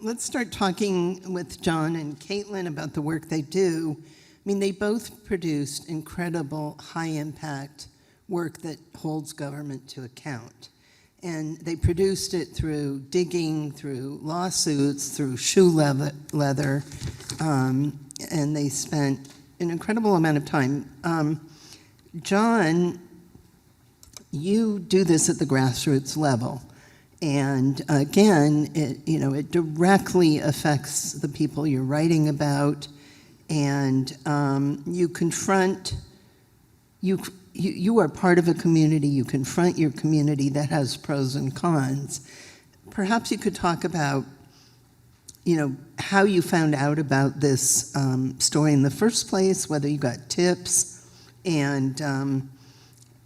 let's start talking with John and Caitlin about the work they do. I mean, they both produced incredible high-impact work that holds government to account. And they produced it through digging, through lawsuits, through shoe leather, and they spent an incredible amount of time. John, you do this at the grassroots level. And again, it directly affects the people you're writing about, and you confront, you are part of a community, you confront your community that has pros and cons. Perhaps you could talk about, how you found out about this story in the first place, whether you got tips, and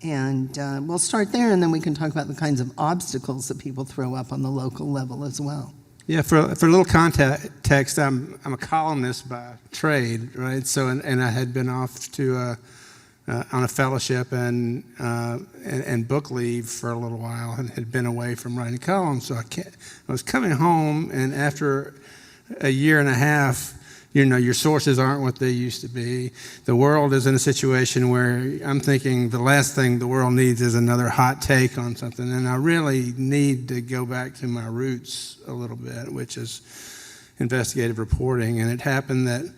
we'll start there, and then we can talk about the kinds of obstacles that people throw up on the local level as well. Yeah, for a little context, I'm a columnist by trade, right? So, and I had been off to on a fellowship and book leave for a little while, and had been away from writing columns. So I was coming home, and after a year and a half, your sources aren't what they used to be. The world is in a situation where I'm thinking the last thing the world needs is another hot take on something, and I really need to go back to my roots a little bit, which is investigative reporting. And it happened that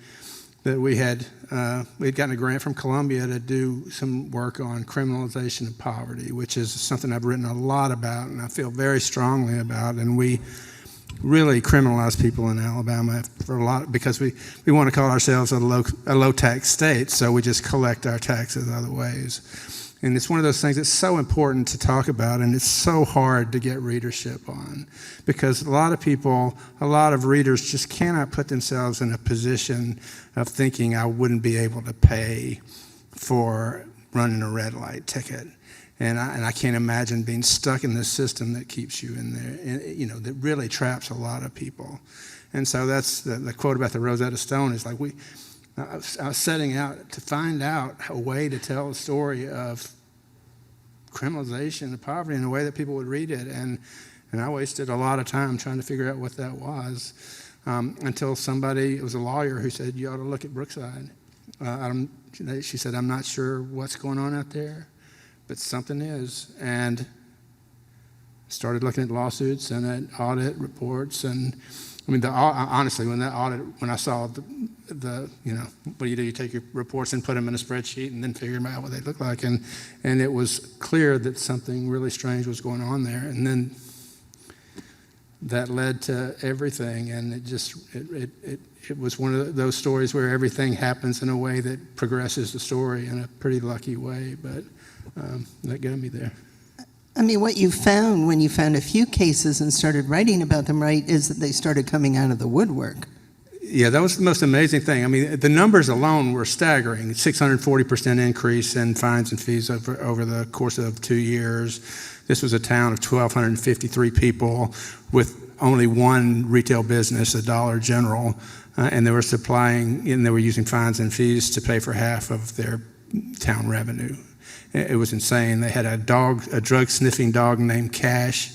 we'd gotten a grant from Columbia to do some work on criminalization of poverty, which is something I've written a lot about and I feel very strongly about. And we really criminalize people in Alabama for a lot, because we want to call ourselves a low tax state, so we just collect our taxes other ways. And it's one of those things that's so important to talk about, and it's so hard to get readership on, because a lot of readers just cannot put themselves in a position of thinking I wouldn't be able to pay for running a red light ticket. And I can't imagine being stuck in this system that keeps you in there, that really traps a lot of people. And so that's the quote about the Rosetta Stone is like, I was setting out to find out a way to tell a story of criminalization of poverty in a way that people would read it. And I wasted a lot of time trying to figure out what that was, until it was a lawyer who said, you ought to look at Brookside. She said, I'm not sure what's going on out there, but something is. And started looking at lawsuits and at audit reports. And I mean, honestly, when I saw what do? You take your reports and put them in a spreadsheet and then figure out what they look like. And it was clear that something really strange was going on there. And then that led to everything. And it was one of those stories where everything happens in a way that progresses the story in a pretty lucky way. But that got me there. I mean, what you found when you found a few cases and started writing about them, right, is that they started coming out of the woodwork. Yeah, that was the most amazing thing. I mean, the numbers alone were staggering. 640% increase in fines and fees over the course of 2 years. This was a town of 1,253 people with only one retail business, a Dollar General, and they were using fines and fees to pay for half of their town revenue. It was insane. They had a drug-sniffing dog named Cash,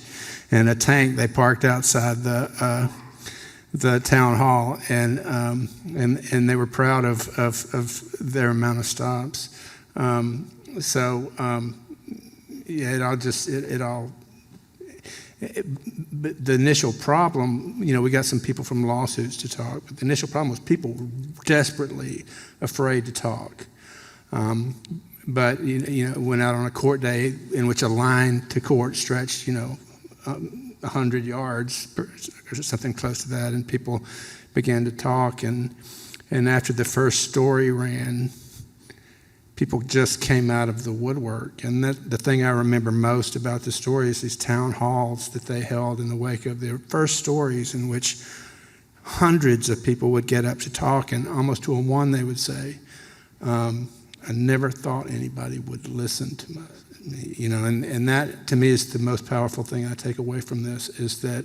and a tank they parked outside the town hall, and they were proud of their amount of stops. But the initial problem, we got some people from lawsuits to talk, but the initial problem was people were desperately afraid to talk. But went out on a court day in which a line to court stretched 100 yards or something close to that, and people began to talk, and after the first story ran, people just came out of the woodwork. And the thing I remember most about the story is these town halls that they held in the wake of their first stories, in which hundreds of people would get up to talk, and almost to a one they would say, I never thought anybody would listen to me, and that to me is the most powerful thing I take away from this, is that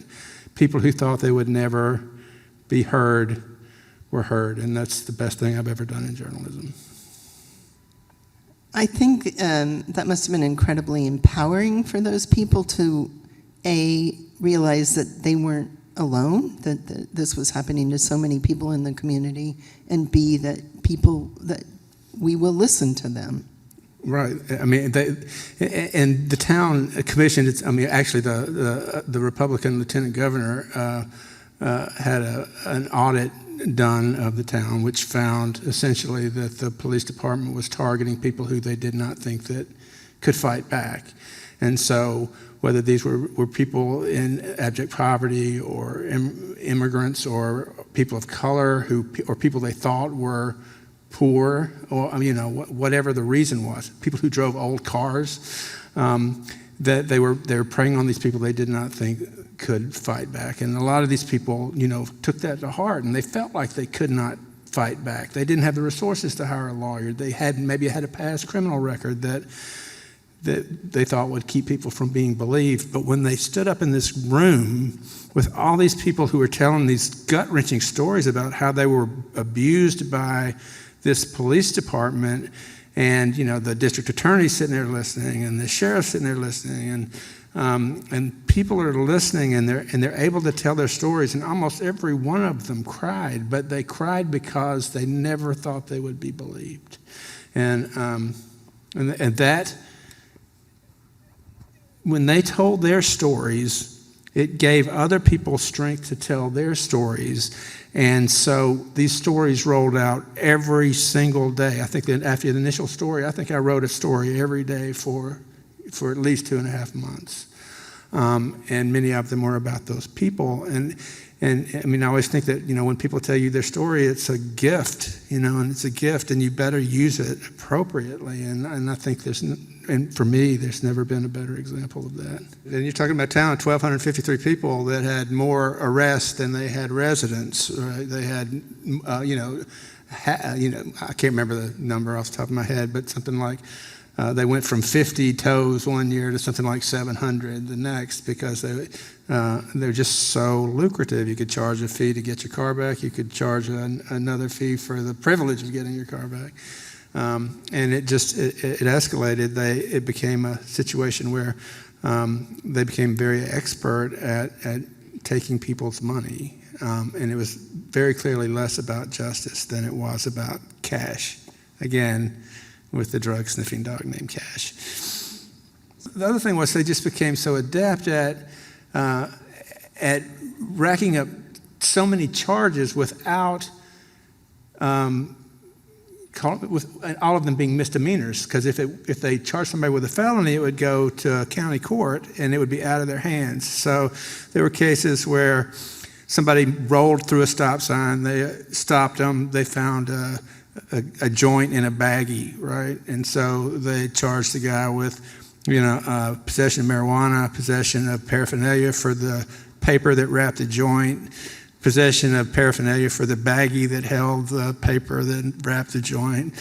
people who thought they would never be heard were heard, and that's the best thing I've ever done in journalism. I think that must have been incredibly empowering for those people to, realize that they weren't alone, that this was happening to so many people in the community, and B, that we will listen to them. Right. I mean, and the town commission. Actually, the Republican lieutenant governor had an audit done of the town, which found essentially that the police department was targeting people who they did not think that could fight back, and so whether these were people in abject poverty or immigrants or people of color or people they thought were poor, or whatever the reason was, people who drove old cars, that they were preying on these people they did not think could fight back. And a lot of these people, took that to heart, and they felt like they could not fight back. They didn't have the resources to hire a lawyer. They maybe had a past criminal record that they thought would keep people from being believed. But when they stood up in this room with all these people who were telling these gut-wrenching stories about how they were abused by this police department, and the district attorney sitting there listening, and the sheriff sitting there listening, and people are listening, and they're able to tell their stories, and almost every one of them cried, but they cried because they never thought they would be believed, and that when they told their stories, it gave other people strength to tell their stories. And so these stories rolled out every single day. I think that after the initial story, I think I wrote a story every day for at least 2.5 months. And many of them were about those people. And I always think that, when people tell you their story, it's a gift, and it's a gift, and you better use it appropriately. And I think and for me, there's never been a better example of that. And you're talking about a town of 1,253 people that had more arrests than they had residents. Right? They had, I can't remember the number off the top of my head, but something like they went from 50 tows one year to something like 700 the next, because they're just so lucrative. You could charge a fee to get your car back. You could charge another fee for the privilege of getting your car back. And it escalated. It became a situation where they became very expert at taking people's money. And it was very clearly less about justice than it was about cash. Again, with the drug-sniffing dog named Cash. The other thing was they just became so adept at racking up so many charges without with all of them being misdemeanors, because if they charged somebody with a felony, it would go to county court and it would be out of their hands. So there were cases where somebody rolled through a stop sign, they stopped them, they found a joint in a baggie, right? And so they charged the guy with, possession of marijuana, possession of paraphernalia for the paper that wrapped the joint, possession of paraphernalia for the baggie that held the paper that wrapped the joint,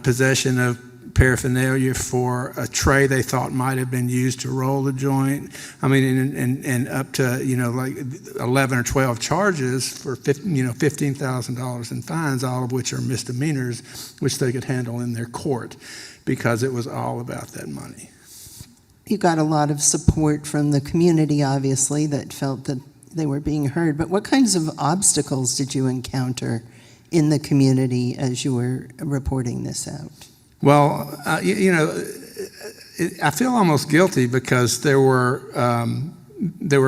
possession of paraphernalia for a tray they thought might have been used to roll the joint. And up to, like 11 or 12 charges for $15,000 in fines, all of which are misdemeanors, which they could handle in their court, because it was all about that money. You got a lot of support from the community, obviously, that felt that they were being heard, but what kinds of obstacles did you encounter in the community as you were reporting this out? Well, I feel almost guilty, because there were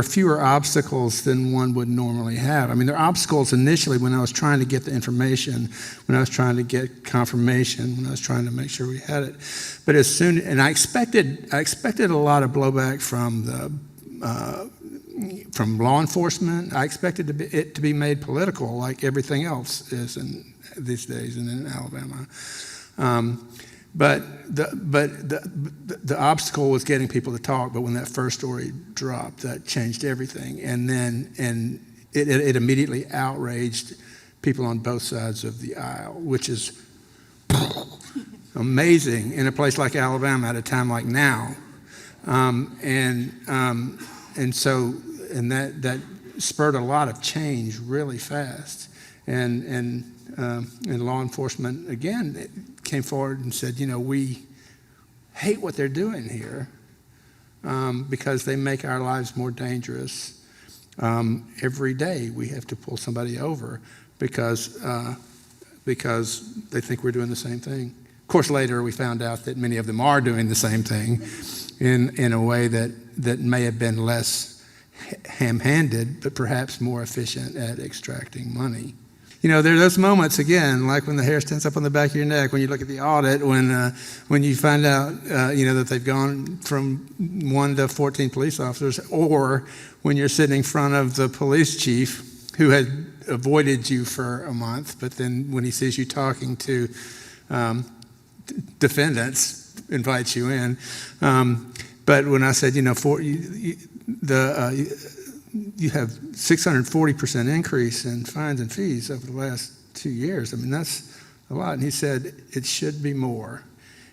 fewer obstacles than one would normally have. There are obstacles initially when I was trying to get the information, when I was trying to get confirmation, when I was trying to make sure we had it. But and I expected a lot of blowback from law enforcement. I expected it to be made political, like everything else is these days in Alabama. But the obstacle was getting people to talk. But when that first story dropped, that changed everything. And it immediately outraged people on both sides of the aisle, which is amazing in a place like Alabama at a time like now. And that spurred a lot of change really fast. And law enforcement, again, came forward and said, we hate what they're doing here, because they make our lives more dangerous. every day we have to pull somebody over because they think we're doing the same thing. Of course, later we found out that many of them are doing the same thing in a way that may have been less ham-handed, but perhaps more efficient at extracting money. You know, there are those moments, again, like when the hair stands up on the back of your neck, when you look at the audit, when you find out, that they've gone from 1 to 14 police officers, or when you're sitting in front of the police chief who had avoided you for a month, but then when he sees you talking to defendants, invites you in. But when I said, you have 640% increase in fines and fees over the last 2 years. I mean, that's a lot. And he said, it should be more.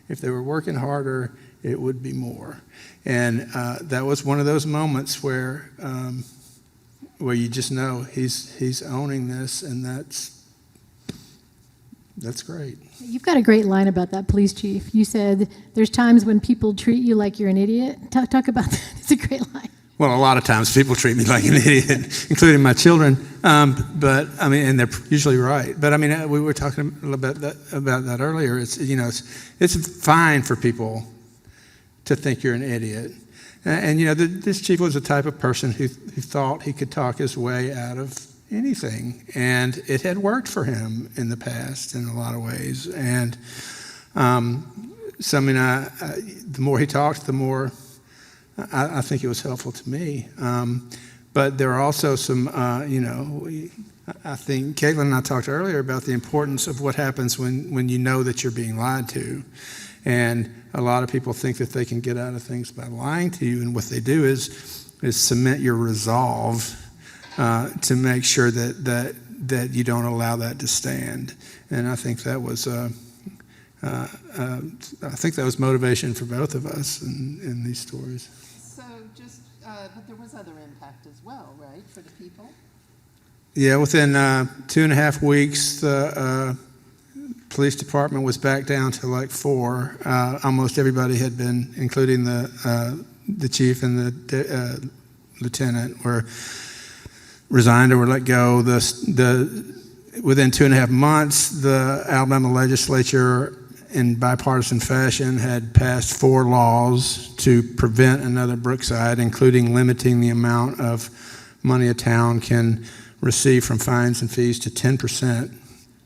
If they were working harder, it would be more. And that was one of those moments where you just know he's owning this, and that's great. You've got a great line about that, police chief. You said there's times when people treat you like you're an idiot. Talk about that. It's a great line. Well, a lot of times people treat me like an idiot, including my children. But I mean, and they're usually right. But I mean, we were talking a little bit about that earlier. It's fine for people to think you're an idiot. And this chief was the type of person who thought he could talk his way out of anything, and it had worked for him in the past in a lot of ways. And the more he talked, the more I think it was helpful to me. But there are also some, I think Caitlin and I talked earlier about the importance of what happens when you know that you're being lied to. And a lot of people think that they can get out of things by lying to you, and what they do is cement your resolve to make sure that you don't allow that to stand. And I think that was motivation for both of us in these stories. So but there was other impact as well, right, for the people? Yeah, within 2.5 weeks, the police department was back down to like 4. Almost everybody had been, including the chief and the lieutenant, were resigned or were let go. Within 2.5 months, the Alabama legislature, in bipartisan fashion, had passed 4 laws to prevent another Brookside, including limiting the amount of money a town can receive from fines and fees to 10%,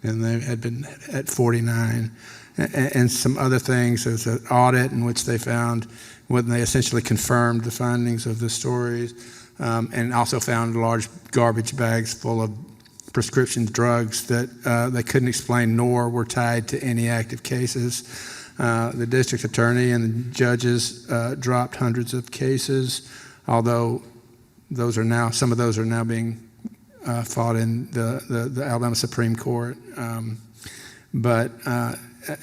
and they had been at 49%. And some other things. There was an audit in which they found, when they essentially confirmed the findings of the stories, and also found large garbage bags full of prescription drugs that they couldn't explain nor were tied to any active cases. The district attorney and the judges dropped hundreds of cases, although some of those are now being fought in the Alabama Supreme Court.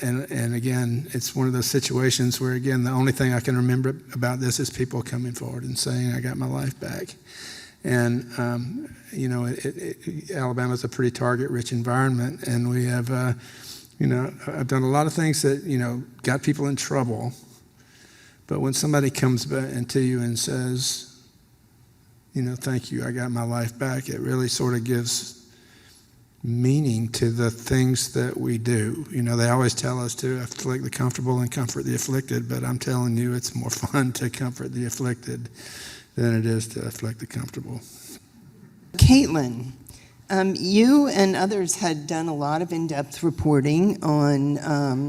And again, it's one of those situations where, again, the only thing I can remember about this is people coming forward and saying, I got my life back. And, Alabama's a pretty target-rich environment, and we have, I've done a lot of things that, got people in trouble. But when somebody comes back to you and says, thank you, I got my life back, it really sort of gives meaning to the things that we do. They always tell us to afflict the comfortable and comfort the afflicted, but I'm telling you, it's more fun to comfort the afflicted than it is to afflict the comfortable. Caitlin, you and others had done a lot of in-depth reporting on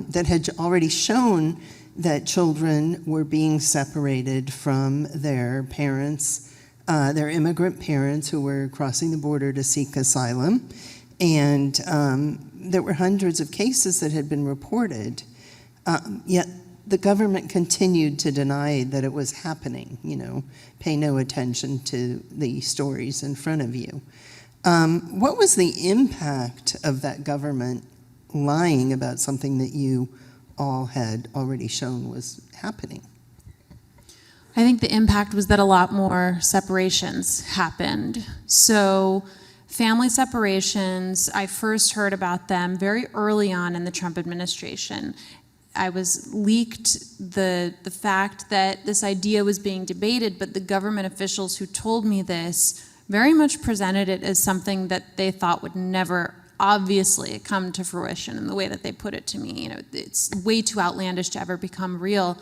that had already shown that children were being separated from their parents, their immigrant parents who were crossing the border to seek asylum. And there were hundreds of cases that had been reported, yet the government continued to deny that it was happening, pay no attention to the stories in front of you. What was the impact of that government lying about something that you all had already shown was happening? I think the impact was that a lot more separations happened. So family separations, I first heard about them very early on in the Trump administration. I was leaked the fact that this idea was being debated, but the government officials who told me this very much presented it as something that they thought would never obviously come to fruition in the way that they put it to me. You know, it's way too outlandish to ever become real,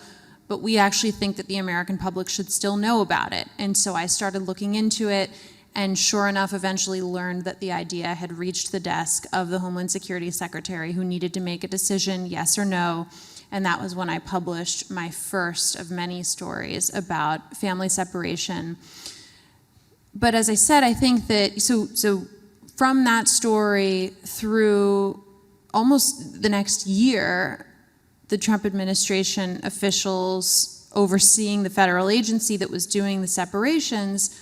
but we actually think that the American public should still know about it. And so I started looking into it, and sure enough, eventually learned that the idea had reached the desk of the Homeland Security Secretary, who needed to make a decision, yes or no. And that was when I published my first of many stories about family separation. But as I said, I think that, so from that story through almost the next year, the Trump administration officials overseeing the federal agency that was doing the separations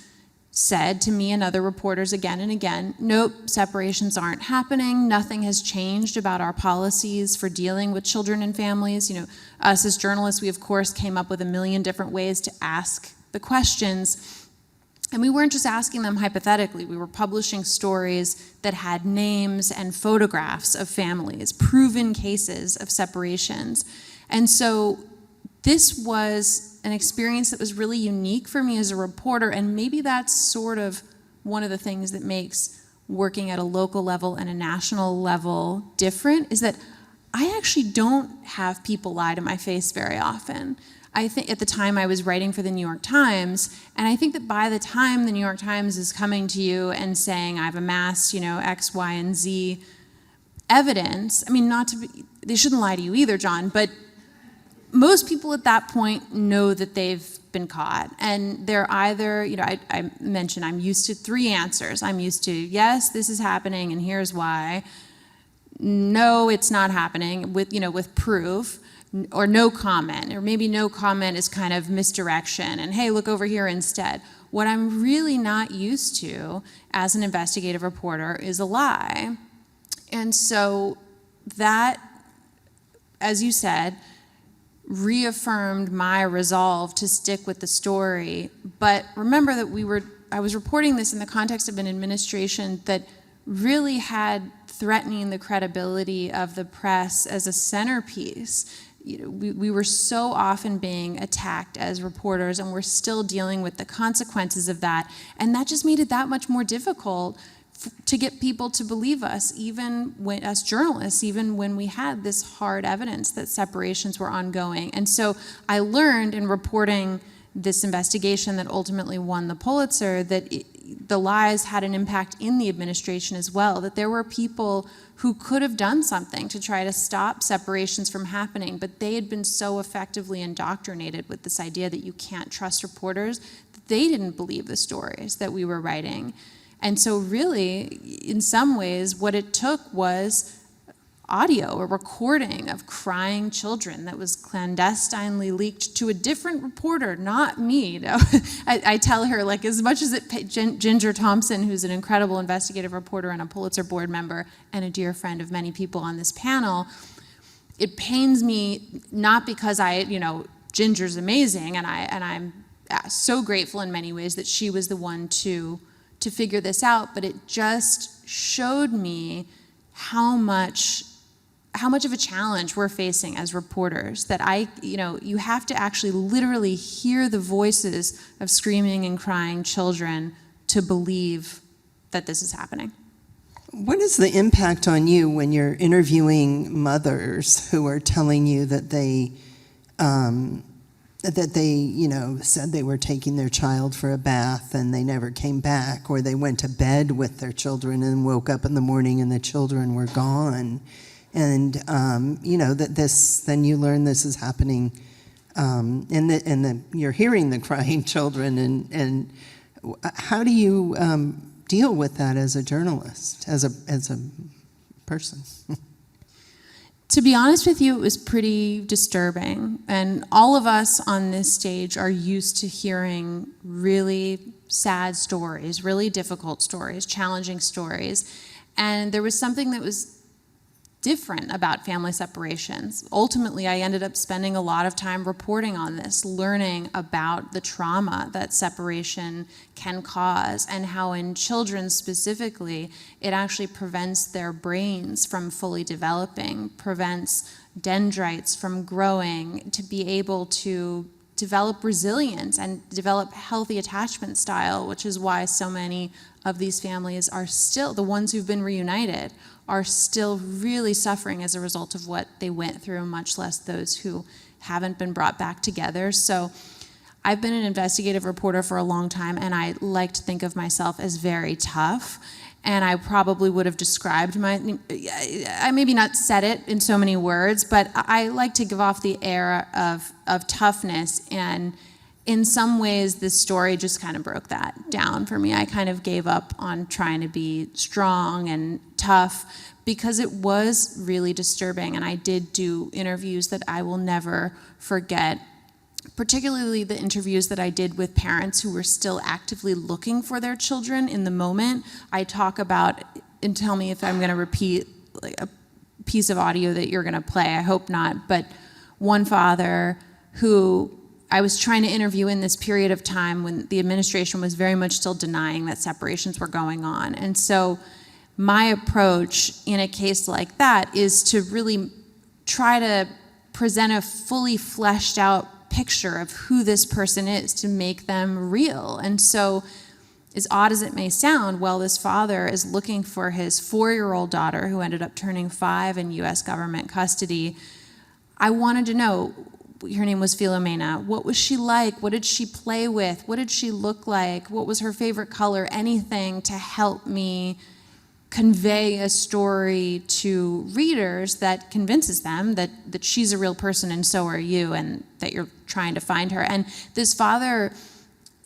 said to me and other reporters again and again, nope, separations aren't happening. Nothing has changed about our policies for dealing with children and families. You know, us as journalists, we of course came up with a million different ways to ask the questions. And we weren't just asking them hypothetically. We were publishing stories that had names and photographs of families, proven cases of separations. And so this was an experience that was really unique for me as a reporter, and maybe that's sort of one of the things that makes working at a local level and a national level different, is that I actually don't have people lie to my face very often. I think at the time I was writing for the New York Times, and I think that by the time the New York Times is coming to you and saying, I've amassed, you know, X, Y, and Z evidence, I mean, they shouldn't lie to you either, John, but most people at that point know that they've been caught, and they're either, you know, I mentioned I'm used to 3 answers. I'm used to, yes, this is happening, and here's why. No, it's not happening, with proof, or no comment, or maybe no comment is kind of misdirection, and hey, look over here instead. What I'm really not used to as an investigative reporter is a lie. And so that, as you said, reaffirmed my resolve to stick with the story. But remember that I was reporting this in the context of an administration that really had threatening the credibility of the press as a centerpiece. You know, we were so often being attacked as reporters, and we're still dealing with the consequences of that. And that just made it that much more difficult to get people to believe us, even when, as journalists, even when we had this hard evidence that separations were ongoing. And so I learned in reporting this investigation that ultimately won the Pulitzer that the lies had an impact in the administration as well, that there were people who could have done something to try to stop separations from happening, but they had been so effectively indoctrinated with this idea that you can't trust reporters that they didn't believe the stories that we were writing. And so really, in some ways, what it took was audio, a recording of crying children that was clandestinely leaked to a different reporter, not me. No. I tell her, like, as much as Ginger Thompson, who's an incredible investigative reporter and a Pulitzer Board member and a dear friend of many people on this panel, it pains me not because Ginger's amazing, and I'm so grateful in many ways that she was the one to figure this out, but it just showed me how much of a challenge we're facing as reporters, that you have to actually literally hear the voices of screaming and crying children to believe that this is happening. What is the impact on you when you're interviewing mothers who are telling you that they said they were taking their child for a bath and they never came back, or they went to bed with their children and woke up in the morning and the children were gone? And, then you learn this is happening, and you're hearing the crying children, and how do you deal with that as a journalist, as a person? To be honest with you, it was pretty disturbing. And all of us on this stage are used to hearing really sad stories, really difficult stories, challenging stories. And there was something that was different about family separations. Ultimately, I ended up spending a lot of time reporting on this, learning about the trauma that separation can cause, and how in children specifically, it actually prevents their brains from fully developing, prevents dendrites from growing to be able to develop resilience and develop healthy attachment style, which is why so many of these families are still, the ones who've been reunited, are still really suffering as a result of what they went through, much less those who haven't been brought back together. So I've been an investigative reporter for a long time, and I like to think of myself as very tough. And I probably would have described I maybe not said it in so many words, but I like to give off the air of toughness. And in some ways, this story just kind of broke that down for me. I kind of gave up on trying to be strong and tough because it was really disturbing. And I did do interviews that I will never forget, particularly the interviews that I did with parents who were still actively looking for their children in the moment. I talk about, and tell me if I'm going to repeat like a piece of audio that you're going to play. I hope not. But one father who I was trying to interview in this period of time when the administration was very much still denying that separations were going on. And so my approach in a case like that is to really try to present a fully fleshed out picture of who this person is to make them real. And so, as odd as it may sound, while this father is looking for his 4-year-old daughter who ended up turning 5 in U.S. government custody, I wanted to know, her name was Philomena, what was she like? What did she play with? What did she look like? What was her favorite color? Anything to help me convey a story to readers that convinces them that she's a real person and so are you, and that you're trying to find her. And this father,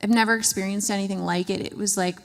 I've never experienced anything like it. It was like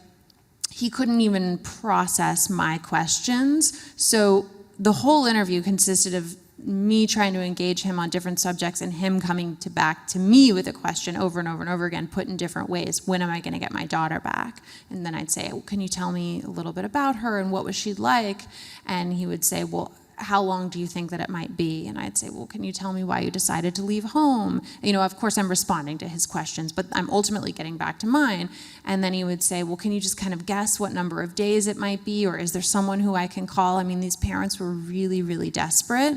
he couldn't even process my questions. So the whole interview consisted of me trying to engage him on different subjects and him coming back to me with a question over and over and over again, put in different ways. When am I going to get my daughter back? And then I'd say, well, can you tell me a little bit about her and what was she like? And he would say, well, how long do you think that it might be? And I'd say, well, can you tell me why you decided to leave home? You know, of course, I'm responding to his questions, but I'm ultimately getting back to mine. And then he would say, well, can you just kind of guess what number of days it might be? Or is there someone who I can call? I mean, these parents were really, really desperate.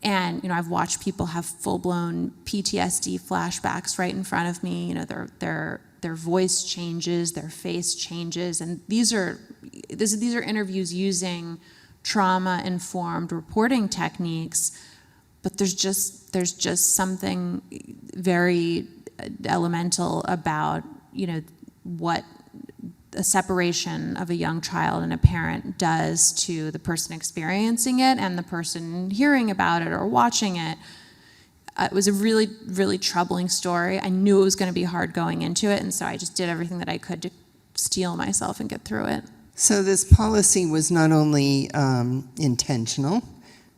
And, you know, I've watched people have full-blown PTSD flashbacks right in front of me. You know, their voice changes, their face changes. And these are interviews using trauma-informed reporting techniques, but there's just something very elemental about, you know, what a separation of a young child and a parent does to the person experiencing it and the person hearing about it or watching it. It was a really, really troubling story. I knew it was going to be hard going into it, and so I just did everything that I could to steel myself and get through it. So this policy was not only intentional.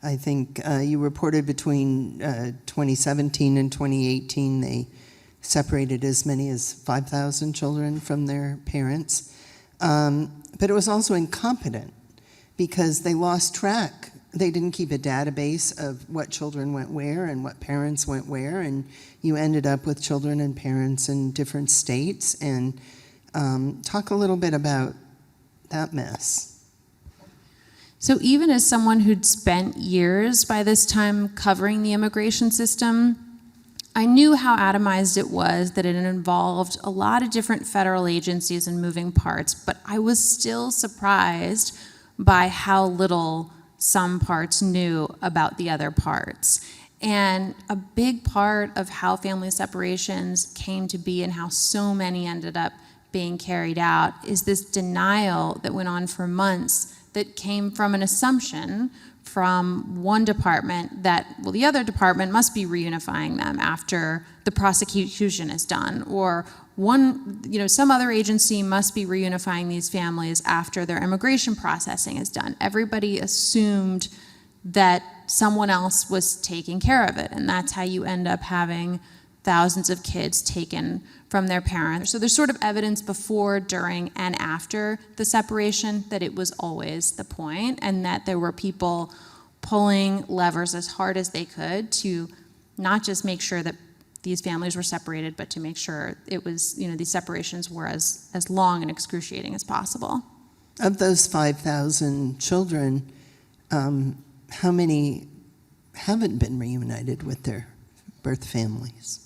I think you reported between 2017 and 2018, they separated as many as 5,000 children from their parents. But it was also incompetent because they lost track. They didn't keep a database of what children went where and what parents went where, and you ended up with children and parents in different states. And talk a little bit about that mess. So even as someone who'd spent years by this time covering the immigration system, I knew how atomized it was, that it involved a lot of different federal agencies and moving parts, but I was still surprised by how little some parts knew about the other parts. And a big part of how family separations came to be and how so many ended up being carried out is this denial that went on for months that came from an assumption from one department that, well, the other department must be reunifying them after the prosecution is done, or some other agency must be reunifying these families after their immigration processing is done. Everybody assumed that someone else was taking care of it, and that's how you end up having thousands of kids taken from their parents. So there's sort of evidence before, during, and after the separation that it was always the point, and that there were people pulling levers as hard as they could to not just make sure that these families were separated, but to make sure it was, these separations were as long and excruciating as possible. Of those 5,000 children, how many haven't been reunited with their birth families?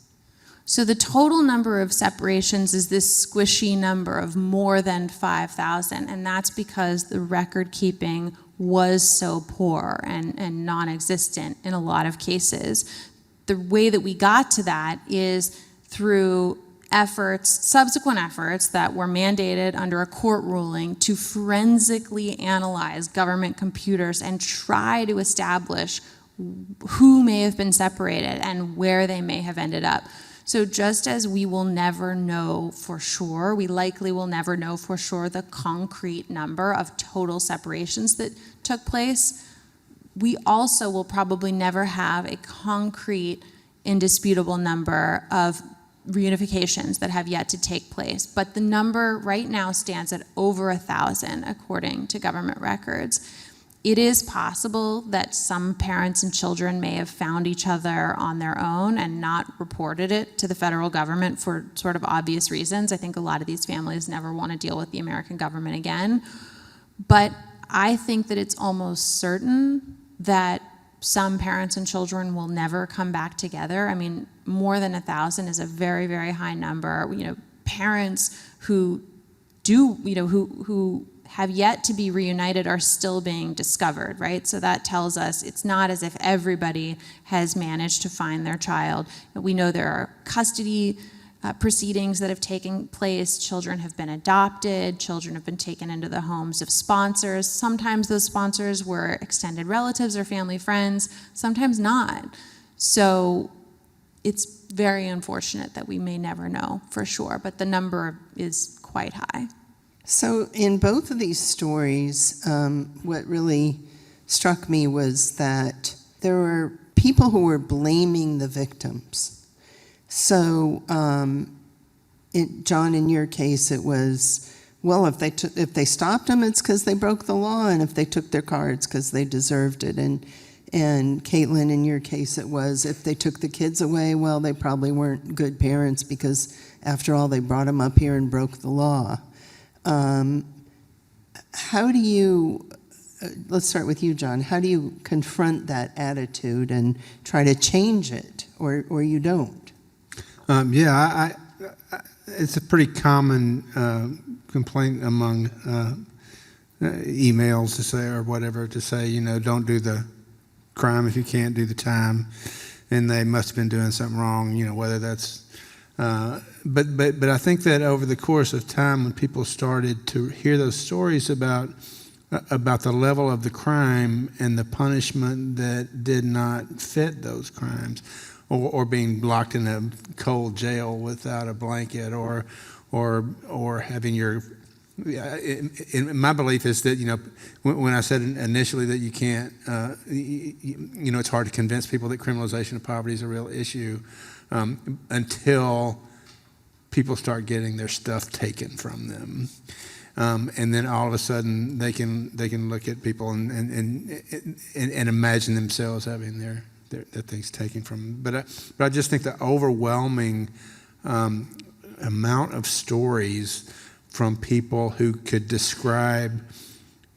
So the total number of separations is this squishy number of more than 5,000, and that's because the record keeping was so poor and non-existent in a lot of cases. The way that we got to that is through subsequent efforts that were mandated under a court ruling to forensically analyze government computers and try to establish who may have been separated and where they may have ended up. So just as we will never know for sure, we likely will never know for sure the concrete number of total separations that took place, we also will probably never have a concrete, indisputable number of reunifications that have yet to take place. But the number right now stands at over 1,000, according to government records. It is possible that some parents and children may have found each other on their own and not reported it to the federal government for sort of obvious reasons. I think a lot of these families never want to deal with the American government again. But I think that it's almost certain that some parents and children will never come back together. I mean, more than 1,000 is a very, very high number. You know, parents who do, you know, who have yet to be reunited are still being discovered, right? So that tells us it's not as if everybody has managed to find their child. We know there are custody proceedings that have taken place. Children have been adopted. Children have been taken into the homes of sponsors. Sometimes those sponsors were extended relatives or family friends, sometimes not. So it's very unfortunate that we may never know for sure, but the number is quite high. So in both of these stories, what really struck me was that there were people who were blaming the victims. So, John, in your case, it was, well, if they stopped them, it's because they broke the law, and if they took their car, it's because they deserved it. And Caitlin, in your case, it was, if they took the kids away, well, they probably weren't good parents because, after all, they brought them up here and broke the law. How do you, let's start with you, John, how do you confront that attitude and try to change it, or you don't? It's a pretty common complaint among emails to say, or whatever, to say, you know, don't do the crime if you can't do the time, and they must have been doing something wrong, you know, whether that's, but I think that over the course of time, when people started to hear those stories about the level of the crime and the punishment that did not fit those crimes, or being locked in a cold jail without a blanket, or having your, my belief is that, you know, when I said initially that you can't, you know, it's hard to convince people that criminalization of poverty is a real issue until people start getting their stuff taken from them. And then all of a sudden they can look at people and imagine themselves having their things taken from them. But I just think the overwhelming amount of stories from people who could describe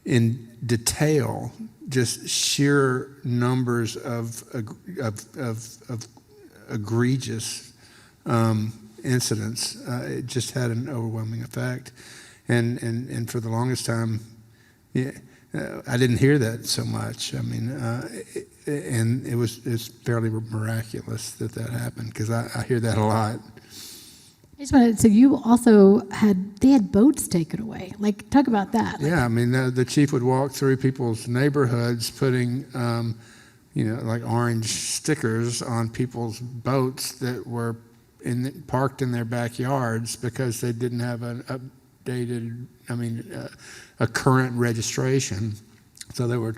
in detail just sheer numbers of egregious incidents, it just had an overwhelming effect. And for the longest time, yeah, I didn't hear that so much. I mean, and it's fairly miraculous that happened, because I hear that a lot. I just wanted, so you also they had boats taken away. Like, talk about that. Yeah, I mean, the chief would walk through people's neighborhoods putting, you know, like orange stickers on people's boats that were parked in their backyards because they didn't have an updated, a current registration. So they were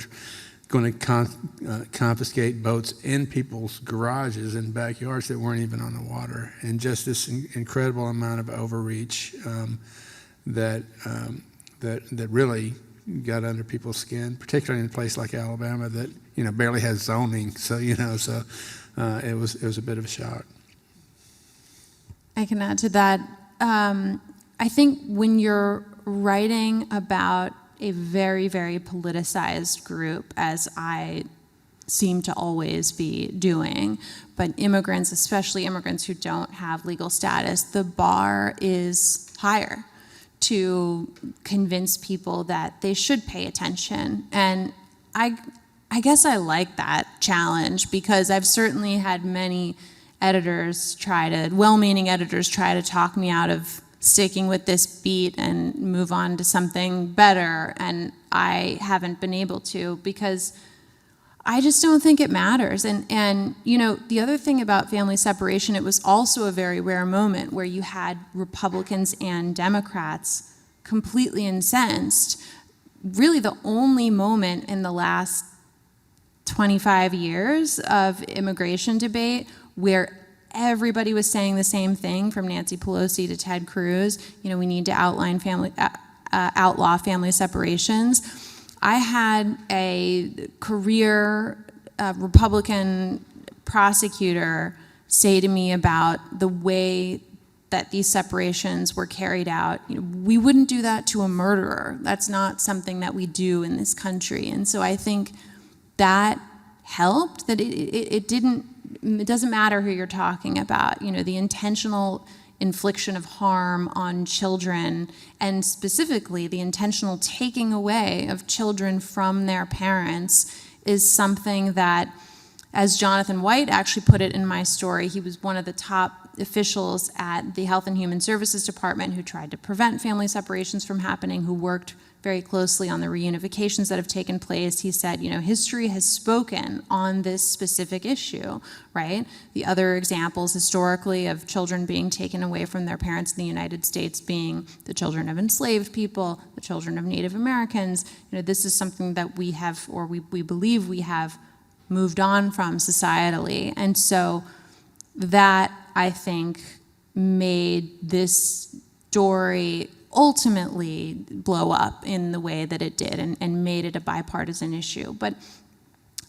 going to confiscate boats in people's garages and backyards that weren't even on the water. And just this incredible amount of overreach that really got under people's skin, particularly in a place like Alabama that, you know, barely has zoning. So, you know, it was a bit of a shock. I can add to that. I think when you're writing about a very, very politicized group, as I seem to always be doing. But immigrants, especially immigrants who don't have legal status, the bar is higher to convince people that they should pay attention. And I guess I like that challenge, because I've certainly had many well-meaning editors try to talk me out of sticking with this beat and move on to something better, and I haven't been able to, because I just don't think it matters. And you know, the other thing about family separation, it was also a very rare moment where you had Republicans and Democrats completely incensed. Really the only moment in the last 25 years of immigration debate where everybody was saying the same thing, from Nancy Pelosi to Ted Cruz, you know, we need to outlaw family separations. I had a career Republican prosecutor say to me about the way that these separations were carried out. You know, we wouldn't do that to a murderer. That's not something that we do in this country. And so I think that helped, that it doesn't matter who you're talking about. You know, the intentional infliction of harm on children, and specifically the intentional taking away of children from their parents, is something that, as Jonathan White actually put it in my story, he was one of the top officials at the Health and Human Services Department who tried to prevent family separations from happening, who worked very closely on the reunifications that have taken place. He said, you know, history has spoken on this specific issue, right? The other examples historically of children being taken away from their parents in the United States being the children of enslaved people, the children of Native Americans. You know, this is something that we have, or we believe we have, moved on from societally. And so that, I think, made this story ultimately blow up in the way that it did, and made it a bipartisan issue. But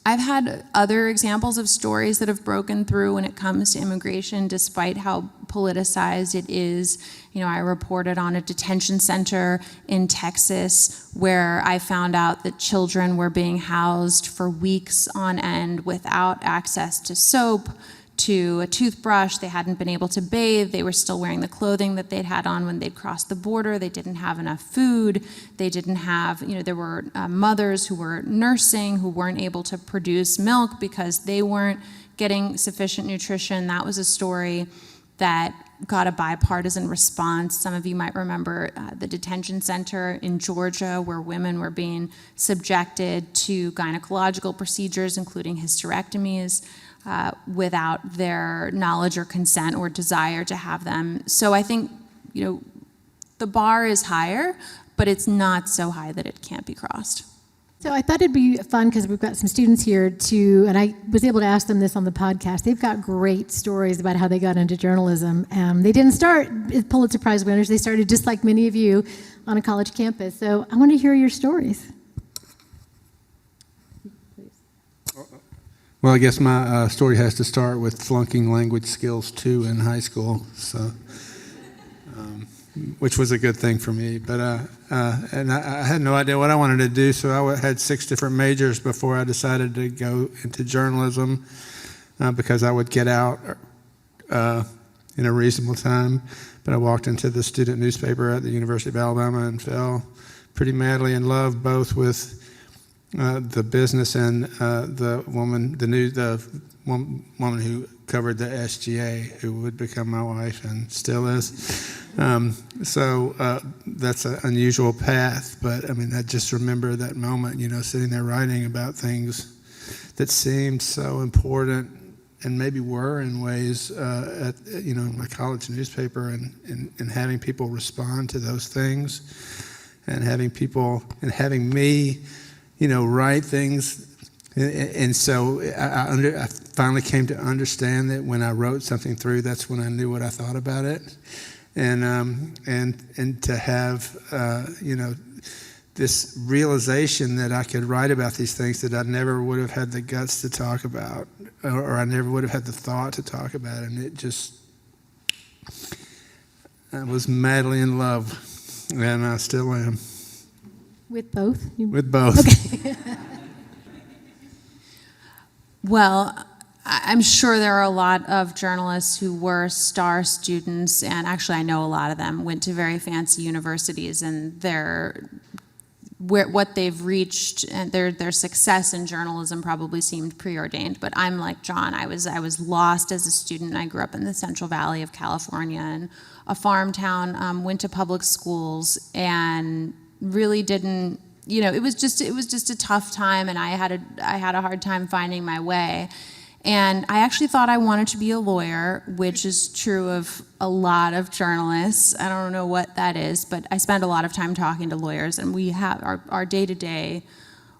I've had other examples of stories that have broken through when it comes to immigration, despite how politicized it is. You know, I reported on a detention center in Texas where I found out that children were being housed for weeks on end without access to soap, to a toothbrush. They hadn't been able to bathe. They were still wearing the clothing that they'd had on when they'd crossed the border. They didn't have enough food. They didn't have, you know, there were mothers who were nursing who weren't able to produce milk because they weren't getting sufficient nutrition. That was a story that got a bipartisan response. Some of you might remember the detention center in Georgia where women were being subjected to gynecological procedures, including hysterectomies, without their knowledge or consent or desire to have them. So I think, you know, the bar is higher, but it's not so high that it can't be crossed. So I thought it'd be fun, because we've got some students here too, and I was able to ask them this on the podcast. They've got great stories about how they got into journalism. They didn't start as Pulitzer Prize winners. They started just like many of you on a college campus. So I want to hear your stories. Well, I guess my story has to start with flunking language skills 2 in high school, so which was a good thing for me. But and I had no idea what I wanted to do, so I had 6 different majors before I decided to go into journalism, because I would get out in a reasonable time. But I walked into the student newspaper at the University of Alabama and fell pretty madly in love, both with the business and the woman who covered the SGA, who would become my wife and still is. So that's an unusual path, but I mean, I just remember that moment, you know, sitting there writing about things that seemed so important, and maybe were in ways at, you know, my college newspaper, and having people respond to those things, and having me, you know, write things. And so I finally came to understand that when I wrote something through, that's when I knew what I thought about it. And to have, you know, this realization that I could write about these things that I never would have had the guts to talk about, or I never would have had the thought to talk about. And it just, I was madly in love, and I still am. With both? With both. Okay. Well, I'm sure there are a lot of journalists who were star students, and actually I know a lot of them went to very fancy universities, and what they've reached and their success in journalism probably seemed preordained. But I'm like John. I was lost as a student. I grew up in the Central Valley of California in a farm town. Went to public schools and really didn't. It was just a tough time, and I had a hard time finding my way. And I actually thought I wanted to be a lawyer, which is true of a lot of journalists. I don't know what that is, but I spend a lot of time talking to lawyers, and we have our day-to-day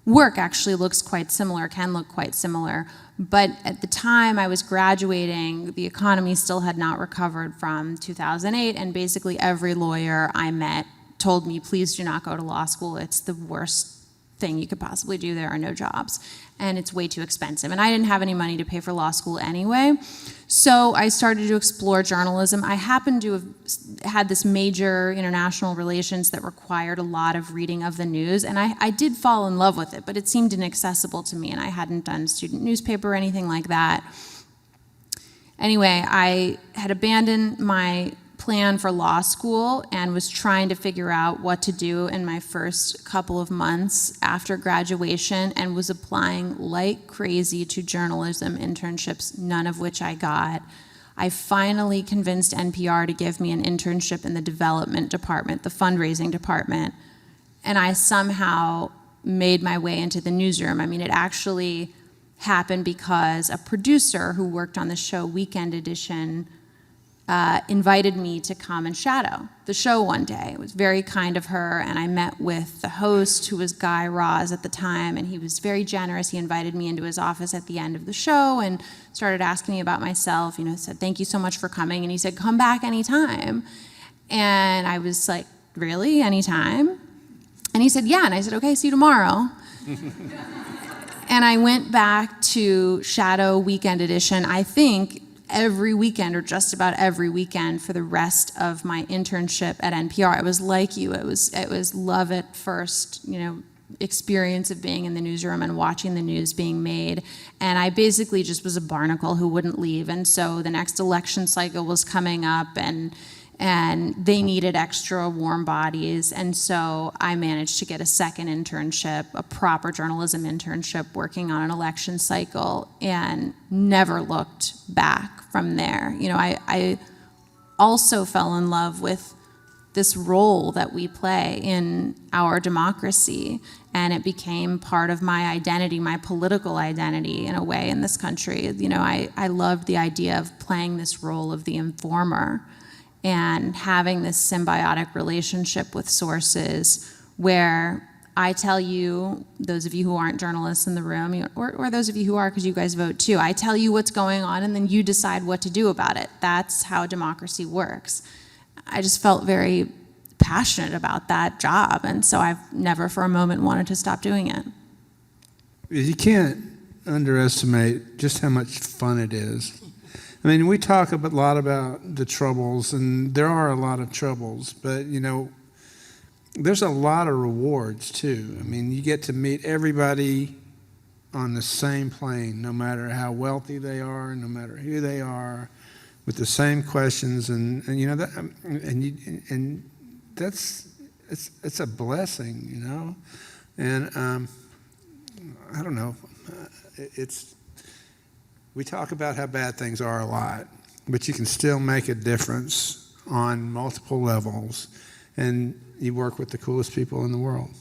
work actually looks quite similar, can look quite similar. But at the time I was graduating, the economy still had not recovered from 2008, and basically every lawyer I met told me, please do not go to law school. It's the worst thing you could possibly do. There are no jobs, and it's way too expensive. And I didn't have any money to pay for law school anyway, so I started to explore journalism. I happened to have had this major international relations that required a lot of reading of the news, and I did fall in love with it, but it seemed inaccessible to me, and I hadn't done student newspaper or anything like that. Anyway, I had abandoned my plan for law school and was trying to figure out what to do in my first couple of months after graduation, and was applying like crazy to journalism internships, none of which I got. I finally convinced NPR to give me an internship in the development department, the fundraising department, and I somehow made my way into the newsroom. I mean, it actually happened because a producer who worked on the show Weekend Edition invited me to come and shadow the show one day. It was very kind of her, and I met with the host, who was Guy Raz at the time, and he was very generous. He invited me into his office at the end of the show and started asking me about myself, said, thank you so much for coming, and he said, come back anytime. And I was like, really, anytime? And he said, yeah, and I said, okay, see you tomorrow. And I went back to shadow Weekend Edition, I think, every weekend, or just about every weekend, for the rest of my internship at NPR. It was like you. It was love at first, experience of being in the newsroom and watching the news being made. And I basically just was a barnacle who wouldn't leave. And so the next election cycle was coming up, and they needed extra warm bodies. And so I managed to get a second internship, a proper journalism internship, working on an election cycle, and never looked back from there. I also fell in love with this role that we play in our democracy, and it became part of my identity, my political identity in a way in this country. I loved the idea of playing this role of the informer and having this symbiotic relationship with sources where I tell you, those of you who aren't journalists in the room, or those of you who are, because you guys vote too, I tell you what's going on, and then you decide what to do about it. That's how democracy works. I just felt very passionate about that job, and so I've never for a moment wanted to stop doing it. You can't underestimate just how much fun it is. I mean, we talk a lot about the troubles, and there are a lot of troubles, but there's a lot of rewards too. I mean, you get to meet everybody on the same plane, no matter how wealthy they are, no matter who they are, with the same questions, and it's a blessing, and I don't know, we talk about how bad things are a lot, but you can still make a difference on multiple levels, and you work with the coolest people in the world.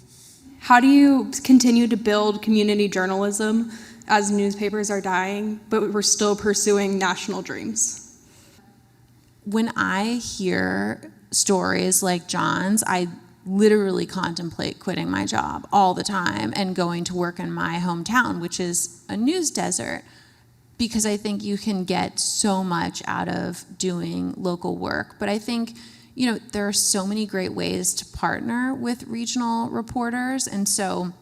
How do you continue to build community journalism as newspapers are dying, but we're still pursuing national dreams? When I hear stories like John's, I literally contemplate quitting my job all the time and going to work in my hometown, which is a news desert, because I think you can get so much out of doing local work. But I think, there are so many great ways to partner with regional reporters. And so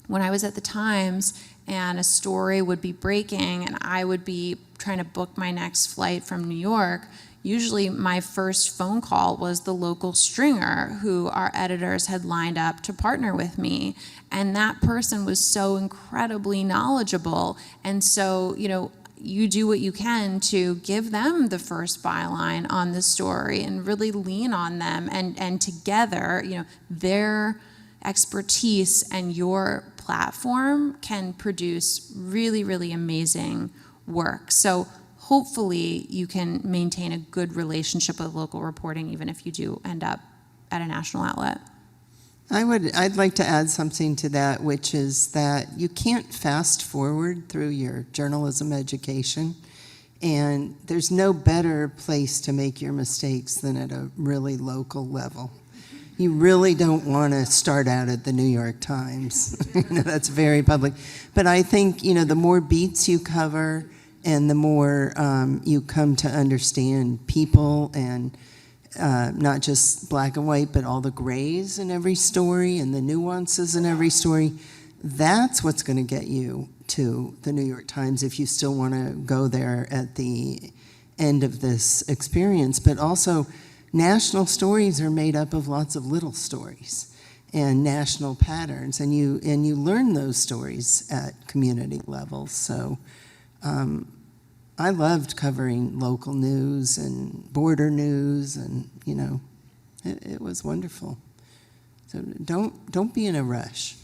when I was at the Times and a story would be breaking and I would be trying to book my next flight from New York, usually my first phone call was the local stringer who our editors had lined up to partner with me. And that person was so incredibly knowledgeable. And so, you do what you can to give them the first byline on the story and really lean on them, and together, their expertise and your platform can produce really, really amazing work. So hopefully you can maintain a good relationship with local reporting, even if you do end up at a national outlet. I'd like to add something to that, which is that you can't fast forward through your journalism education, and there's no better place to make your mistakes than at a really local level. You really don't want to start out at the New York Times. That's very public. But I think, the more beats you cover and the more you come to understand people and not just black and white, but all the grays in every story and the nuances in every story, that's what's going to get you to the New York Times if you still want to go there at the end of this experience. But also, national stories are made up of lots of little stories and national patterns, and you learn those stories at community levels. So I loved covering local news and border news, and it was wonderful. So don't be in a rush.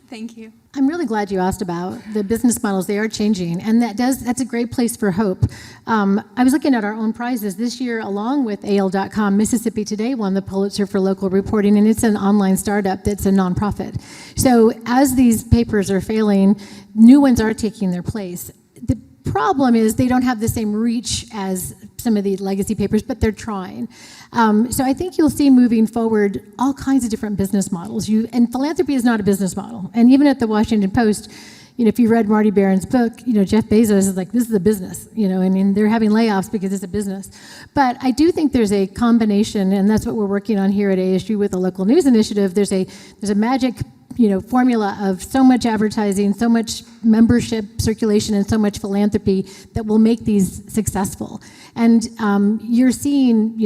Thank you. I'm really glad you asked about the business models. They are changing, and that's a great place for hope. I was looking at our own prizes this year, along with AL.com. Mississippi Today won the Pulitzer for local reporting, and it's an online startup that's a nonprofit. So as these papers are failing, new ones are taking their place. The problem is they don't have the same reach as some of the legacy papers, but they're trying. So I think you'll see moving forward all kinds of different business models. And philanthropy is not a business model. And even at the Washington Post, if you read Marty Baron's book, Jeff Bezos is like, this is a business, and they're having layoffs because it's a business. But I do think there's a combination, and that's what we're working on here at ASU with the Local News Initiative. There's a magic formula of so much advertising, so much membership circulation, and so much philanthropy that will make these successful. And you're seeing,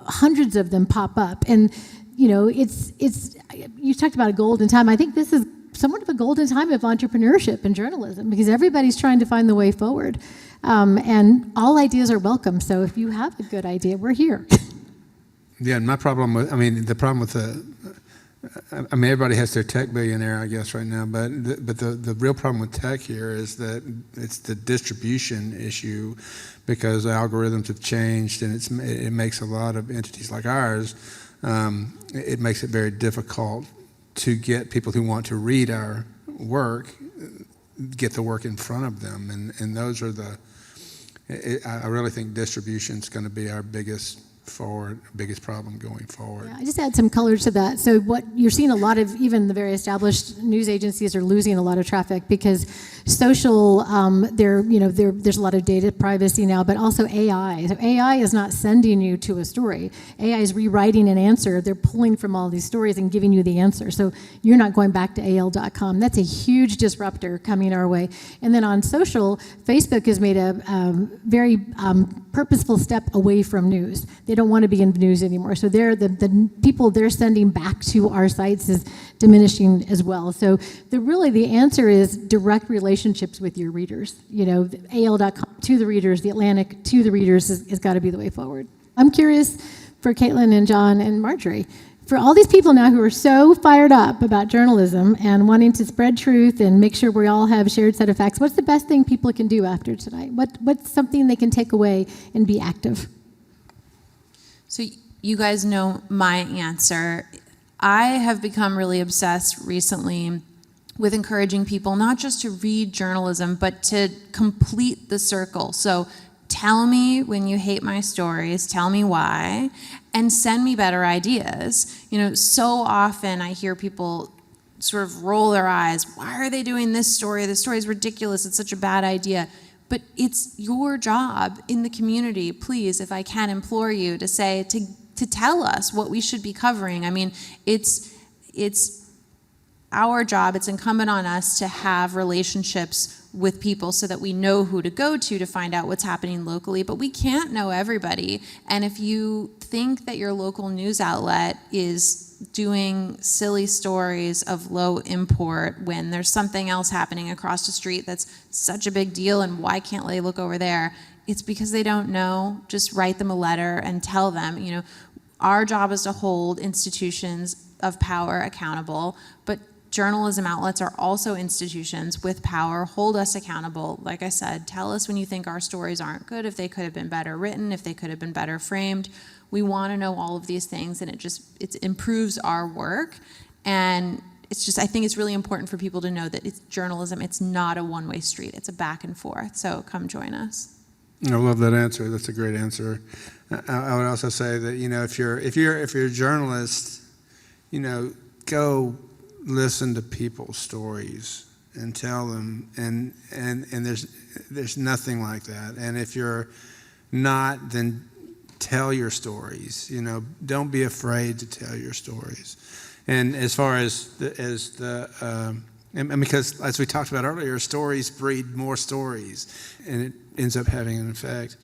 hundreds of them pop up. And, you talked about a golden time. I think this is somewhat of a golden time of entrepreneurship and journalism, because everybody's trying to find the way forward. And all ideas are welcome. So if you have a good idea, we're here. Yeah, and the problem with everybody has their tech billionaire, I guess, right now, but the real problem with tech here is that it's the distribution issue, because algorithms have changed, and it makes a lot of entities like ours, it makes it very difficult to get people who want to read our work, get the work in front of them, and those are I really think distribution is going to be our biggest problem going forward. Yeah, I just add some color to that. So what you're seeing, a lot of even the very established news agencies are losing a lot of traffic because social, there's a lot of data privacy now, but also AI. So AI is not sending you to a story. AI is rewriting an answer. They're pulling from all these stories and giving you the answer. So you're not going back to AL.com. That's a huge disruptor coming our way. And then on social, Facebook has made a very purposeful step away from news. They don't want to be in news anymore. So the people they're sending back to our sites is diminishing as well. So the answer is direct relationships with your readers. AL.com to the readers, the Atlantic to the readers has got to be the way forward. I'm curious for Caitlin and John and Marjorie, for all these people now who are so fired up about journalism and wanting to spread truth and make sure we all have a shared set of facts, what's the best thing people can do after tonight? What's something they can take away and be active? So you guys know my answer. I have become really obsessed recently with encouraging people not just to read journalism, but to complete the circle. So tell me when you hate my stories, tell me why, and send me better ideas. So often I hear people sort of roll their eyes. Why are they doing this story? This story is ridiculous. It's such a bad idea. But it's your job in the community, please, if I can implore you to say, to tell us what we should be covering. I mean, our job, it's incumbent on us to have relationships with people so that we know who to go to find out what's happening locally, but we can't know everybody. And if you think that your local news outlet is doing silly stories of low import when there's something else happening across the street that's such a big deal and why can't they look over there, it's because they don't know. Just write them a letter and tell them, our job is to hold institutions of power accountable, but journalism outlets are also institutions with power. Hold us accountable. Like I said, tell us when you think our stories aren't good, if they could have been better written, if they could have been better framed. We want to know all of these things, and it improves our work. And I think it's really important for people to know that it's journalism. It's not a one-way street. It's a back and forth. So come join us. I love that answer. That's a great answer. I would also say that if you're a journalist, go listen to people's stories and tell them, and there's nothing like that. And if you're not, then tell your stories. Don't be afraid to tell your stories. And as far as and because as we talked about earlier, stories breed more stories, and it ends up having an effect.